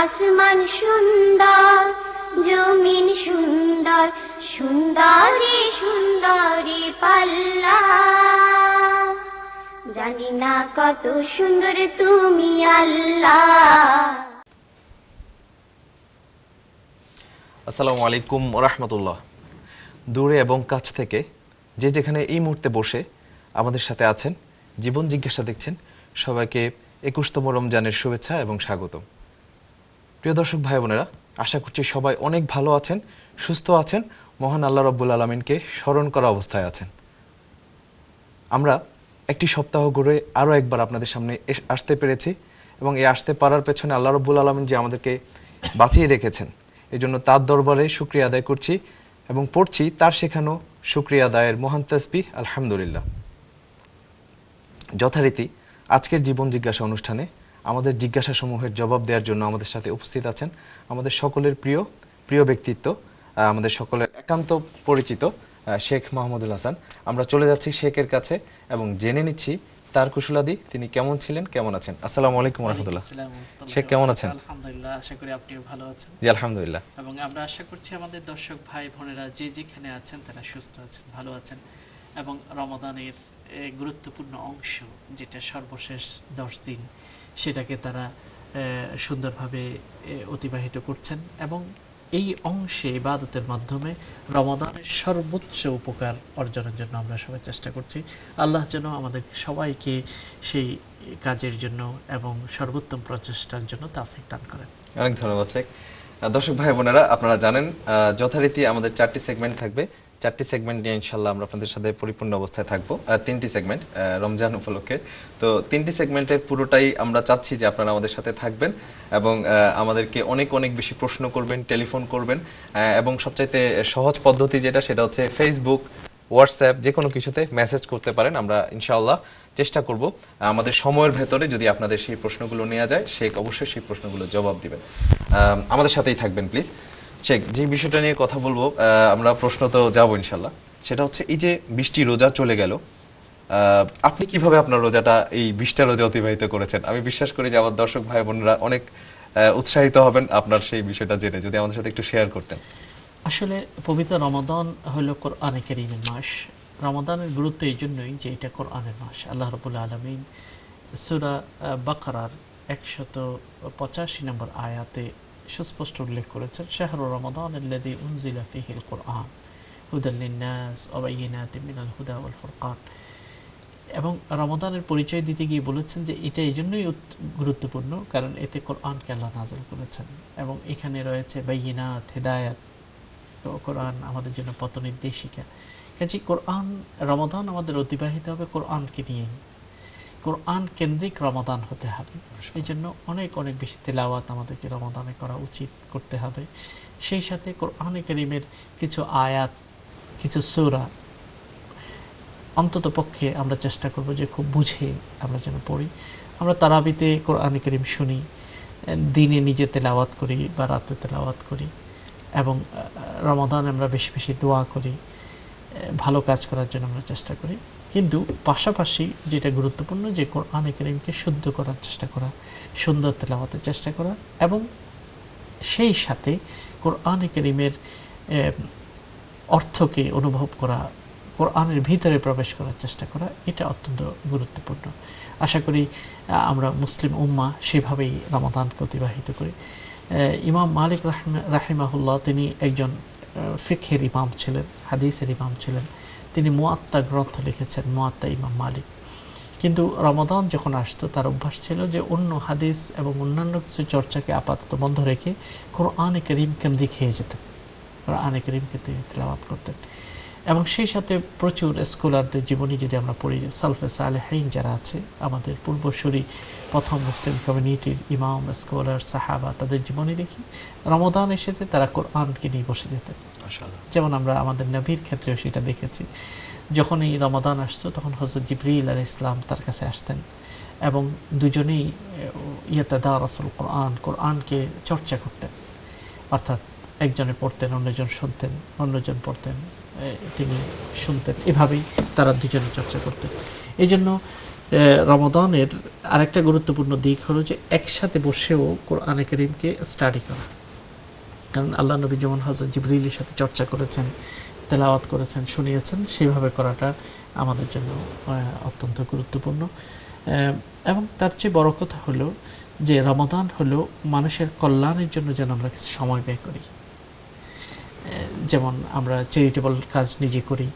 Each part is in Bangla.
আসমান সুন্দর, জমিন সুন্দর, সুন্দরী সুন্দরী পাল্লা। জানি না কত সুন্দর তুমি আল্লাহ। আসসালামু আলাইকুম রাহমাতুল্লাহ। দূরে এবং কাছ থেকে যে যেখানে এই মুহূর্তে বসে আমাদের সাথে আছেন, জীবন জিজ্ঞাসা দেখছেন, সবাইকে 21তম রমজানের শুভেচ্ছা এবং স্বাগতম। প্রিয় দর্শক ভাই বোনেরা, আশা করছি সবাই অনেক ভালো আছেন, সুস্থ আছেন, মহান আল্লাহ রাব্বুল আলামিনকে স্মরণ করা অবস্থায় আছেন। আমরা একটি সপ্তাহ ঘুরে আরও একবার আপনাদের সামনে আসতে পেরেছি এবং এই আসতে পারার পেছনে আল্লাহ রাব্বুল আলামিন যে আমাদেরকে বাঁচিয়ে রেখেছেন, এই জন্য তার দরবারে শুকরিয়া আদায় করছি এবং পড়ছি তার শেখানো শুকরিয়া আদায়ের মহান তাসবিহ আলহামদুলিল্লাহ। যথারীতি আজকের জীবন জিজ্ঞাসা অনুষ্ঠানে আমাদের জিজ্ঞাসা সমূহের জবাব দেওয়ার জন্য আমাদের সাথে উপস্থিত আছেন আমাদের সকলের প্রিয় ব্যক্তিত্ব, আমাদের সকলের একান্ত পরিচিত শেখ মাহমুদুল হাসান। আমরা চলে যাচ্ছি শেখের কাছে এবং জেনে নিচ্ছি তার কুশলাদি, তিনি কেমন ছিলেন, কেমন আছেন। আসসালামু আলাইকুম রাহমাতুল্লাহ। শেখ কেমন আছেন? আলহামদুলিল্লাহ, আশা করি আপনিও ভালো আছেন। জি আলহামদুলিল্লাহ। এবং আমরা আশা করছি আমাদের দর্শক ভাই বোনেরা যে যেখানে আছেন তারা সুস্থ আছেন, ভালো আছেন এবং রমাদানের গুরুত্বপূর্ণ অংশ যেটা সর্বশেষ 10 দিন সেটাকে তারা সুন্দরভাবে অতিবাহিত করছেন এবং এই অংশে ইবাদতের মাধ্যমে রমাদানের সর্বোচ্চ উপকার অর্জনের জন্য আমরা সবাই চেষ্টা করছি। আল্লাহ যেন আমাদের সবাইকে সেই কাজের জন্য এবং সর্বোত্তম প্রচেষ্টার জন্য তাওফিক দান করেন। অনেক ধন্যবাদ শেখ। দর্শক ভাই বোনেরা, আপনারা জানেন যথারীতি আমাদের 4টি সেগমেন্ট থাকবে। 4টি সেগমেন্ট নিয়ে ইনশাআল্লাহ আমরা আপনাদের সাথে পরিপূর্ণ অবস্থায় থাকবো। 3টি সেগমেন্ট রমজান উপলক্ষে। তো 3টি সেগমেন্টের পুরোটাই আমরা চাচ্ছি যে আপনারা আমাদের সাথে থাকবেন এবং আমাদেরকে অনেক অনেক বেশি প্রশ্ন করবেন, টেলিফোন করবেন এবং সবচাইতে সহজ পদ্ধতি যেটা সেটা হচ্ছে ফেসবুক, হোয়াটসঅ্যাপ, যে কোনো কিছুতে মেসেজ করতে পারেন। আমরা ইনশাআল্লাহ চেষ্টা করব আমাদের সময়ের ভেতরে যদি আপনাদের সেই প্রশ্নগুলো নেওয়া যায়, শেখ অবশ্যই সেই প্রশ্নগুলো জবাব দিবেন। আমাদের সাথেই থাকবেন প্লিজ। শেখ, যে বিষয়টা নিয়ে কথা বলবো, আমরা প্রশ্ন তো যাবো ইনশাআল্লাহ, সেটা হচ্ছে এই যে 20টি রোজা চলে গেল, আপনি কিভাবে আপনার রোজাটা এই 20টা রোজা অতিবাহিত করেছেন? আমি বিশ্বাস করি যে আমার দর্শক ভাই বোনরা অনেক উৎসাহিত হবেন আপনার সেই বিষয়টা জেনে, যদি আমাদের সাথে একটু শেয়ার করতেন। আসলে পবিত্র রমাদান হলো কোরআনে কারীমের মাস। রমাদানের গুরুত্ব এই জন্যই যে এটা কোরআনের মাস। আল্লাহ রাব্বুল আলামিন সূরা বাকারার 185 নম্বর আয়াতে সুস্পষ্ট উল্লেখ করেছেন, শাহরু রমাদানাল্লাযী উনজিলা ফীহিল কুরআন হুদাল লিন-নাস ওয়া বায়িনাতিন মিনাল হুদা ওয়াল ফুরকান। এবং রমাদানের পরিচয় দিতে গিয়ে বলেছেন যে এটা এই জন্যই গুরুত্বপূর্ণ কারণ এতে কোরআনকে আল্লাহ নাযিল করেছেন এবং এখানে রয়েছে বায়িনাত, হিদায়াত। কোরআন আমাদের জন্য পথ নির্দেশিকা। কাজে কোরআন, রমাদান আমাদের অতিবাহিত হবে কোরআনকে নিয়ে। কোরআন কেন্দ্রিক রমাদান হতে হবে। এই জন্য অনেক অনেক বেশি তেলাওয়াত আমাদেরকে রমাদানে করা উচিত, করতে হবে। সেই সাথে কোরআনে কারীমের কিছু আয়াত, কিছু সূরা অন্তত পক্ষে আমরা চেষ্টা করব যে খুব বুঝে আমরা যেন পড়ি। আমরা তারাবিতে কোরআনে কারীম শুনি, দিনে নিজে তেলাওয়াত করি বা রাতে তেলাওয়াত করি এবং রমাদানে আমরা বেশি বেশি দোয়া করি, ভালো কাজ করার জন্য আমরা চেষ্টা করি। কিন্তু পাশাপাশি যেটা গুরুত্বপূর্ণ যে কোরআনে কারীমকে শুদ্ধ করার চেষ্টা করা, সুন্দর তেলাওয়াতের চেষ্টা করা এবং সেই সাথে কোরআনে কারীমের অর্থকে অনুভব করা, কোরআনের ভিতরে প্রবেশ করার চেষ্টা করা, এটা অত্যন্ত গুরুত্বপূর্ণ। আশা করি আমরা মুসলিম উম্মাহ সেভাবেই রমাদানকে অতিবাহিত করি। ইমাম মালিক রাহিমাহুল্লাহ তিনি একজন ফিকহের ইমাম ছিলেন, হাদিসের ইমাম ছিলেন। তিনি মুয়াত্তা গ্রন্থ লিখেছেন, মুয়াত্তা ইমাম মালিক। কিন্তু রমাদান যখন আসতো তার অভ্যাস ছিল যে অন্য হাদিস এবং অন্যান্য কিছু চর্চাকে আপাতত বন্ধ রেখে কোরআনে কারীম কেন্দ্রিক হয়ে যেতেন, কোরআনে কারীমকে তিনি তেলাওয়াত করতেন। এবং সেই সাথে প্রচুর স্কলারদের জীবনী যদি আমরা পড়ি, সালফে সালেহীন যারা আছে, আমাদের পূর্বসূরি প্রথম মুসলিম কমিউনিটির ইমাম, স্কলার, সাহাবা, তাদের জীবনী দেখি রমাদান এসেছে তারা কোরআনকে নিয়ে বসে যেতেন। যেমন আমরা আমাদের নবীর ক্ষেত্রেও সেটা দেখেছি। যখন এই রমাদান আসতো তখন হযরত জিবরিল আলাইহিস সালাম তার কাছে আসতেন এবং দুজনেই ইয়াতাদারাসুল কোরআন, কোরআনকে চর্চা করতেন। অর্থাৎ একজনে পড়তেন, অন্যজন শুনতেন, অন্যজন পড়তেন, তিনি শুনতেন, এভাবেই তারা দুজনে চর্চা করতেন। এই জন্য রমাদানের আরেকটা গুরুত্বপূর্ণ দিক হলো যে একসাথে বসেও কোরআনে কারীমকে স্টাডি করা। কারণ আল্লাহ নবী যেমন হযরত জিবরিলের সাথে চর্চা করেছেন, তেলাওয়াত করেছেন, শুনিয়েছেন, সেইভাবে করাটা আমাদের জন্য অত্যন্ত গুরুত্বপূর্ণ। এবং তার চেয়ে বড় কথা হলো যে রমাদান হলো মানুষের কল্যাণের জন্য যেন আমরা কিছু সময় ব্যয় করি। যেমন আমরা চ্যারিটেবল কাজ নিজে করি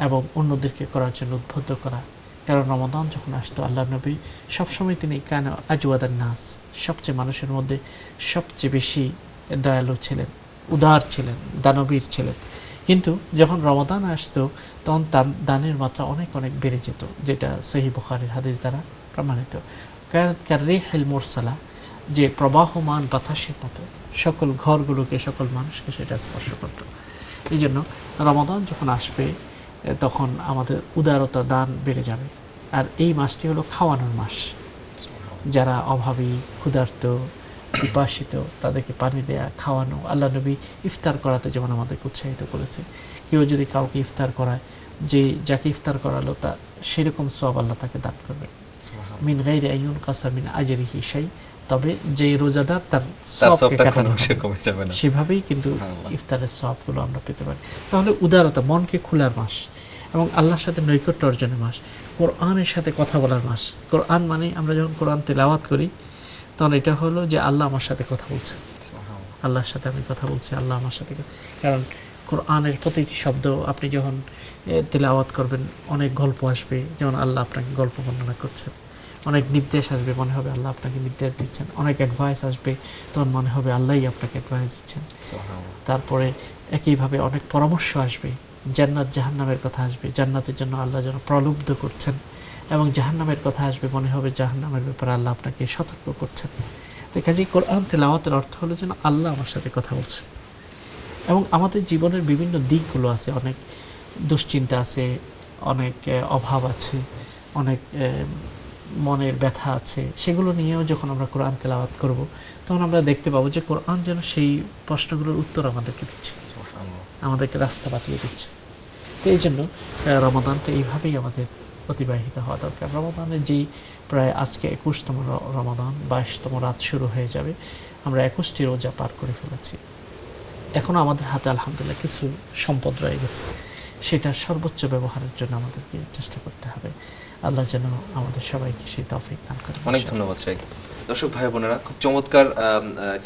এবং অন্যদেরকে করার জন্য উদ্বুদ্ধ করা। কারণ রমাদান যখন আসতো আল্লাহ নবী সবসময় তিনি কেন আজওয়াদান নাস, সবচেয়ে মানুষের মধ্যে সবচেয়ে বেশি দয়ালু ছিলেন, উদার ছিলেন, দানবীর ছিলেন। কিন্তু যখন রমাদান আসতো তখন তার দানের মাত্রা অনেক অনেক বেড়ে যেত, যেটা সহিহ বুখারীর হাদিস দ্বারা প্রমাণিত। কাররিহিল মুরসালা, যে প্রবাহমান বাতাসের মতো সকল ঘরগুলোকে, সকল মানুষকে সেটা স্পর্শ করত। এই জন্য রমাদান যখন আসবে তখন আমাদের উদারতা, দান বেড়ে যাবে। আর এই মাসটি হলো খাওয়ানোর মাস। যারা অভাবী, ক্ষুধার্ত, পিপাসিত, তাদেরকে পানি দেয়া, খাওয়ানো। আল্লাহ নবী ইফতার করাতে যেমন আমাদেরকে উৎসাহিত করেছে। কেউ যদি কাউকে ইফতার করায়, যে যাকে ইফতার করালো তা সেরকম সওয়াব আল্লাহ তাকে দান করবে। মিন গায়রি আইয়ুন কাসা মিন আজরিহি শাই, তবে যে রোজাদার তার সওয়াবকে কাটানো যাবে না, সেভাবেই কিন্তু ইফতারের সওয়াবগুলো আমরা পেতে পারি। তাহলে উদারতা, মনকে খোলার মাস এবং আল্লাহর সাথে নৈকট্য অর্জনের মাস, কোরআনের সাথে কথা বলার মাস। কোরআন মানে আমরা যখন কোরআন তেলাওয়াত করি তখন এটা হলো যে আল্লাহ আমার সাথে কথা বলছে, আল্লাহর সাথে আমি কথা বলছি, আল্লাহ আমার সাথে। কারণ কোরআনের প্রতিটি শব্দ আপনি যখন তেলাওয়াত করবেন অনেক গল্প আসবে, যেমন আল্লাহ আপনাকে গল্প বর্ণনা করছেন। অনেক নির্দেশ আসবে, মনে হবে আল্লাহ আপনাকে নির্দেশ দিচ্ছেন। অনেক অ্যাডভাইস আসবে, তখন মনে হবে আল্লাহই আপনাকে অ্যাডভাইস দিচ্ছেন। তারপরে একইভাবে অনেক পরামর্শ আসবে, জান্নাত জাহান্নামের কথা আসবে, জান্নাতের জন্য আল্লাহ যেন প্রলুব্ধ করছেন, এবং জাহান্নামের কথা আসবে, মনে হবে জাহান্নামের ব্যাপারে আল্লাহ আপনাকে সতর্ক করছেন। তো কাজেই কোরআন তেলাওয়াতের অর্থ হলো যেন আল্লাহ আমার সাথে কথা বলছে। এবং আমাদের জীবনের বিভিন্ন দিকগুলো আছে, অনেক দুশ্চিন্তা আছে, অনেক অভাব আছে, অনেক মনের ব্যথা আছে। সেগুলো নিয়েও যখন আমরা কোরআন তেলাওয়াত করব তখন আমরা দেখতে পাবো যে কোরআন যেন সেই প্রশ্নগুলোর উত্তর আমাদেরকে দিচ্ছে, আমাদেরকে রাস্তা বাতিয়ে দিচ্ছে। তো এই জন্য রমাদানটা এইভাবেই আমাদের অতিবাহিত হওয়া দরকার। রমাদানের যেই প্রায় আজকে 21তম রমাদান, 22তম রাত শুরু হয়ে যাবে, আমরা 21টি রোজা পার করে ফেলেছি। এখনও আমাদের হাতে আলহামদুলিল্লাহ কিছু সম্পদ রয়ে গেছে, সেটার সর্বোচ্চ ব্যবহারের জন্য আমাদেরকে চেষ্টা করতে হবে। আল্লাহ যেন আমাদের সবাইকে সেই তৌফিক দান করেন। অনেক ধন্যবাদ শেখ। দর্শক ভাই বোনেরা, খুব চমৎকার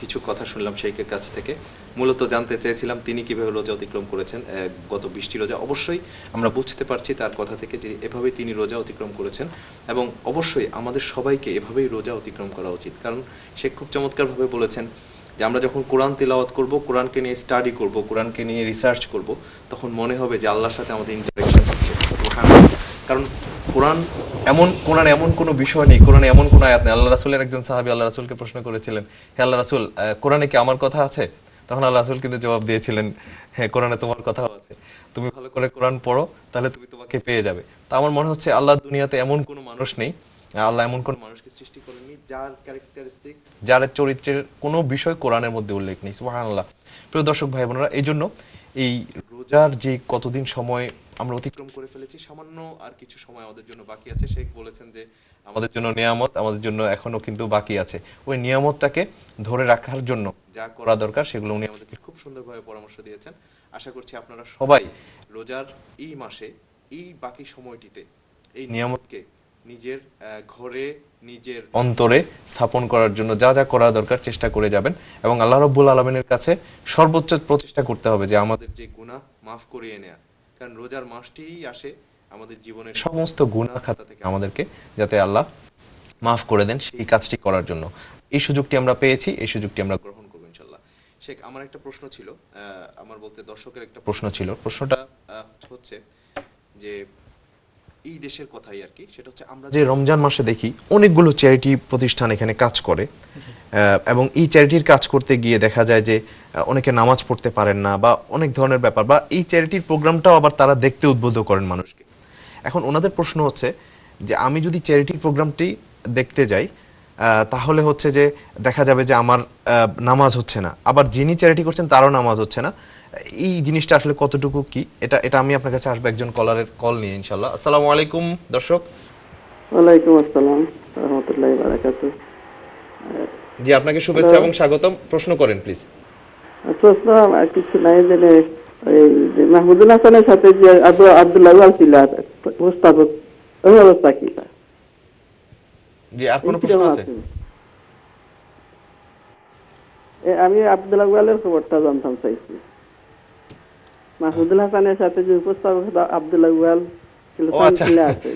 কিছু কথা শুনলাম শেখের কাছ থেকে। মূলত জানতে চেয়েছিলাম তিনি কিভাবে রোজা অতিক্রম করেছেন গত 20টি রোজা। অবশ্যই আমরা বুঝতে পারছি তার কথা থেকে যে এভাবেই তিনি রোজা অতিক্রম করেছেন, এবং অবশ্যই আমাদের সবাইকে এভাবেই রোজা অতিক্রম করা উচিত। কারণ শেখ খুব চমৎকারভাবে বলেছেন যে আমরা যখন কোরআন তিলাওয়াত করব, কোরআনকে নিয়ে স্টাডি করব, কোরআনকে নিয়ে রিসার্চ করব, তখন মনে হবে যে আল্লাহর সাথে আমাদের ইন্টারেকশন হচ্ছে। কারণ কোরআন এমন কোনো বিষয় নেই, কোরআনে এমন কোনো আয়াত নেই। আল্লাহ রাসূলের একজন সাহাবী আল্লাহ রাসূলকে প্রশ্ন করেছিলেন, হে আল্লাহ রাসূল, কোরআনে কি আমার কথা আছে? তখন আল্লাহ রাসূল কিন্তু জবাব দিয়েছিলেন, হ্যাঁ, কোরআনে তোমার কথাও আছে। তুমি ভালো করে কোরআন পড়ো, তাহলে তুমি তোমাকে পেয়ে যাবে। তা আমার মনে হচ্ছে আল্লাহ দুনিয়াতে এমন কোনো মানুষ নেই, আল্লাহ এমন কোন মানুষকে সৃষ্টি করেননি যার ক্যারেক্টারিস্টিক্স, যার চরিত্রের কোনো বিষয় কোরআনের মধ্যে উল্লেখ নেই। সুবহানাল্লাহ। প্রিয় দর্শক ভাই বোনেরা, এই জন্য এই রোজার যে কতদিন সময় আমরা অতিক্রম করে ফেলেছি, সামান্য আর কিছু সময় আমাদের জন্য বাকি আছে। শেখ বলেছেন যে আমাদের জন্য নিয়ামত, আমাদের জন্য এখনো কিন্তু বাকি আছে। ওই নিয়ামতটাকে ধরে রাখার জন্য যা করা দরকার সেগুলো উনি আমাদেরকে খুব সুন্দরভাবে পরামর্শ দিয়েছেন। আশা করছি আপনারা সবাই রোজার এই মাসে, এই বাকি সময়টিতে এই নিয়ামতকে নিজের ঘরে, নিজের অন্তরে স্থাপন করার জন্য যা যা করা দরকার চেষ্টা করে যাবেন, এবং আল্লাহ রাব্বুল আলামিনের কাছে সর্বোচ্চ প্রচেষ্টা করতে হবে যে আমাদের যে গুনাহ মাফ করিয়ে নেয়া। কারণ রোজার মাসটিই আসে আমাদের জীবনের সমস্ত গুনাহ খাতা থেকে আমাদেরকে যাতে আল্লাহ মাফ করে দেন, সেই কাজটি করার জন্য এই সুযোগটি আমরা পেয়েছি, এই সুযোগটি আমরা গ্রহণ করব ইনশাআল্লাহ। শেখ, আমার একটা প্রশ্ন ছিল, আমার বলতে দর্শকের একটা প্রশ্ন ছিল। প্রশ্নটা হচ্ছে যে এই দেশের কথাই আর কি, সেটা হচ্ছে আমরা যে রমজান মাসে দেখি অনেকগুলো চ্যারিটি প্রতিষ্ঠান এখানে কাজ করে, এবং এই চ্যারিটির কাজ করতে গিয়ে দেখা যায় যে অনেকে নামাজ পড়তে পারেন না, বা অনেক ধরনের ব্যাপার, বা এই চ্যারিটির প্রোগ্রামটাও আবার তারা দেখতে উদ্বুদ্ধ করেন মানুষকে। এখন ওনাদের প্রশ্ন হচ্ছে যে আমি যদি চ্যারিটির প্রোগ্রামটি দেখতে যাই, তাহলে হচ্ছে যে দেখা যাবে যে আমার নামাজ হচ্ছে না, আবার যিনি চ্যারিটি করছেন তারও নামাজ হচ্ছে না। এই জিনিসটা আসলে কতটুকু কি, এটা আমি আপনার কাছে আসবো একজন কলারের কল নিয়ে ইনশাআল্লাহ। আসসালামু আলাইকুম দর্শক। ওয়ালাইকুম আসসালাম রহমতুল্লাহি বারাকাতুহু। জি, আপনাকে শুভেচ্ছা এবং স্বাগতম। প্রশ্ন করেন প্লিজ। প্রশ্ন আর কিছু নাই, যে এই যে মাহমুদুল হাসানের সাথে যে আব্দুল্লাহ ওয়াল ছিল প্রস্তাবক, ওই অবস্থা কি? জি, আর কোনো প্রশ্ন আছে? আমি আব্দুল্লাহ ওয়ালের খবরটা জানতাম চাইছি। মাহমুদুল হাসানের সাথে যে উপস্থাপক আব্দুল্লাহ ওয়াল ছিল, ও আচ্ছা, আছে।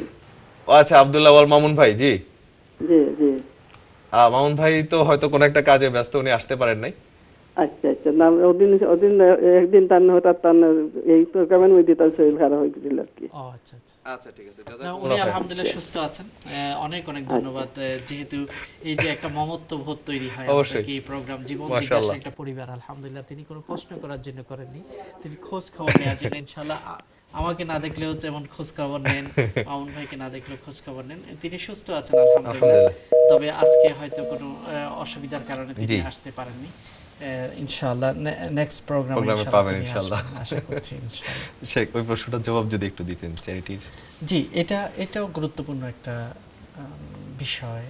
ও আচ্ছা, আব্দুল্লাহ ওয়াল মামুন ভাই। জি জি জি। মামুন ভাই তো হয়তো কোনো একটা কাজে ব্যস্ত, উনি আসতে পারেন নাই। আচ্ছা আচ্ছা, না ওদিন ওদিন একদিন তার হঠাৎ তার এই প্রোগ্রামের মধ্যে তার শরীর খারাপ হয়ে গেছিল আর কি। ও আচ্ছা আচ্ছা আচ্ছা, ঠিক আছে। না, উনি আলহামদুলিল্লাহ সুস্থ আছেন। অনেক অনেক ধন্যবাদ। যেহেতু এই যে একটা মমত্ব বোধ তৈরি হয় আমাদের এই প্রোগ্রাম জীবন জিজ্ঞাসা একটা পরিবার, আলহামদুলিল্লাহ তিনি কোনো প্রশ্ন করার জন্য করেননি, তিনি খোঁজ খবর নেওয়ার জন্য। ইনশাআল্লাহ আমাকে না দেখলেও যেমন খোঁজ খবর নেন, মামুন ভাইকে না দেখলেও খোঁজ খবর নেন। তিনি সুস্থ আছেন আলহামদুলিল্লাহ। তবে আজকে হয়তো কোনো অসুবিধার কারণে তিনি আসতে পারেননি। ইনশাআল্লাহ নেক্সট প্রোগ্রামে পাবেন ইনশাআল্লাহ, আশা করছি ইনশাআল্লাহ। শেখ, ওই প্রশ্নটার জবাব যদি একটু দিতেন চ্যারিটির। জি, এটাও গুরুত্বপূর্ণ একটা বিষয়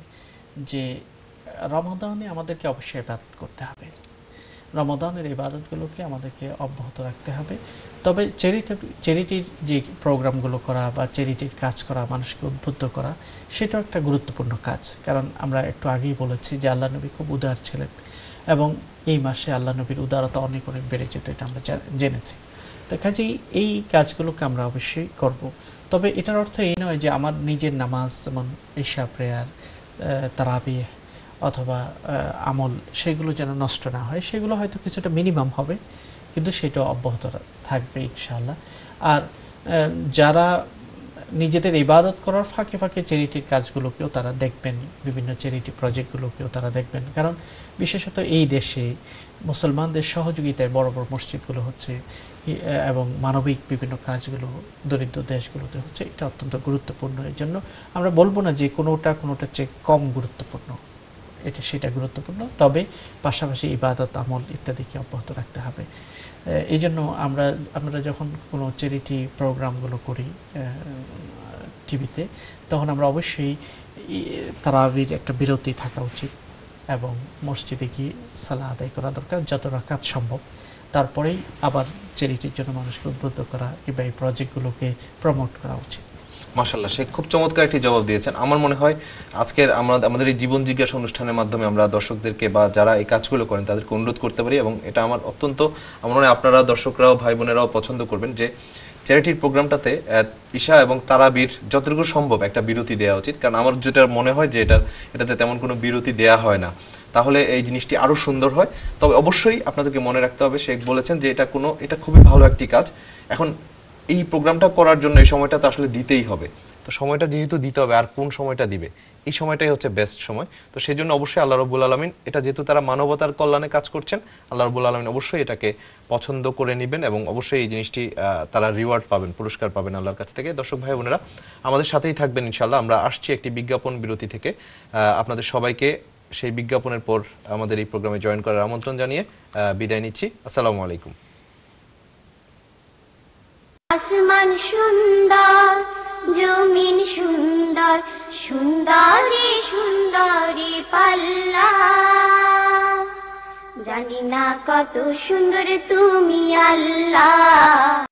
যে রমাদানে আমাদেরকে অবশ্যই ইবাদত করতে হবে। রমাদানের ইবাদতগুলোকে আমাদেরকে অব্যাহত রাখতে হবে। তবে চ্যারিটির যে প্রোগ্রামগুলো করা বা চ্যারিটির কাজ করা, মানুষকে উদ্বুদ্ধ করা, সেটাও একটা গুরুত্বপূর্ণ কাজ। কারণ আমরা একটু আগেই বলেছি যে আল্লাহ নবী খুব উদার ছিলেন এবং এই মাসে আল্লাহ নবীর উদারতা অনেক অনেক বেড়ে যেত, এটা আমরা জেনেছি। তো কাজেই এই কাজগুলোকে আমরা অবশ্যই করব। তবে এটার অর্থ এই নয় যে আমার নিজের নামাজ, যেমন ঈশা প্রেয়ার, তারাবিহ অথবা আমল, সেগুলো যেন নষ্ট না হয়। সেগুলো হয়তো কিছুটা মিনিমাম হবে, কিন্তু সেটা অব্যাহত থাকবে ইনশাআল্লাহ। আর যারা নিজেদের ইবাদত করার ফাঁকে ফাঁকে চ্যারিটির কাজগুলোকেও তারা দেখবেন, বিভিন্ন চ্যারিটি প্রজেক্টগুলোকেও তারা দেখবেন। কারণ বিশেষত এই দেশে মুসলমানদের সহযোগিতায় বড় বড় মসজিদগুলো হচ্ছে এবং মানবিক বিভিন্ন কাজগুলো দরিদ্র দেশগুলোতে হচ্ছে, এটা অত্যন্ত গুরুত্বপূর্ণ। এর জন্য আমরা বলবো না যে কোনোটার চেয়ে কম গুরুত্বপূর্ণ, সেটা গুরুত্বপূর্ণ। তবে পাশাপাশি ইবাদত, আমল ইত্যাদিকে অব্যাহত রাখতে হবে। এই জন্য আমরা যখন কোনো চ্যারিটি প্রোগ্রামগুলো করি টিভিতে, তখন আমরা অবশ্যই তারাবির একটা বিরতি থাকা উচিত এবং মসজিদে গিয়ে সালাহ আদায় করা দরকার যত রাকাত সম্ভব। তারপরেই আবার চ্যারিটির জন্য মানুষকে উদ্বুদ্ধ করা কিংবা এই প্রজেক্টগুলোকে প্রমোট করা উচিত। মাশাআল্লাহ, শেখ খুব চমৎকার একটি জবাব দিয়েছেন। আমার মনে হয় আজকের আমাদের এই জীবন জিজ্ঞাসা অনুষ্ঠানের মাধ্যমে আমরা দর্শকদেরকে বা যারা এই কাজগুলো করেন তাদেরকে অনুরোধ করতে পারি, এবং এটা আমার মনে হয় আপনারা দর্শকরাও ভাই বোনেরাও পছন্দ করবেন, যে চ্যারিটির প্রোগ্রামটাতে ঈশা এবং তারাবির যতটুকু সম্ভব একটা বিরতি দেওয়া উচিত। কারণ আমার যেটা মনে হয় যে এটাতে তেমন কোনো বিরতি দেওয়া হয় না, তাহলে এই জিনিসটি আরো সুন্দর হয়। তবে অবশ্যই আপনাদেরকে মনে রাখতে হবে, শেখ বলেছেন যে এটা খুবই ভালো একটি কাজ। এখন এই প্রোগ্রামটা করার জন্য এই সময়টা তো আসলে দিতেই হবে। তো সময়টা যেহেতু দিতে হবে, আর কোন সময়টা দিবে, এই সময়টাই হচ্ছে বেস্ট সময়। তো সেই জন্য অবশ্যই আল্লাহ রাব্বুল আলামিন, এটা যেহেতু তারা মানবতার কল্যাণে কাজ করছেন, আল্লাহ রাব্বুল আলামিন অবশ্যই এটাকে পছন্দ করে নেবেন এবং অবশ্যই এই জিনিসটি তারা রিওয়ার্ড পাবেন, পুরস্কার পাবেন আল্লাহর কাছ থেকে। দর্শক ভাই বোনেরা, আমাদের সাথেই থাকবেন ইনশাআল্লাহ। আমরা আসছি একটি বিজ্ঞাপন বিরতি থেকে। আপনাদের সবাইকে সেই বিজ্ঞাপনের পর আমাদের এই প্রোগ্রামে জয়েন করার আমন্ত্রণ জানিয়ে বিদায় নিচ্ছি। আসসালামু আলাইকুম। আসমান সুন্দর, জমিন সুন্দর, সুন্দরী সুন্দরী পাল্লা, জানি না কত সুন্দর তুমি আল্লাহ।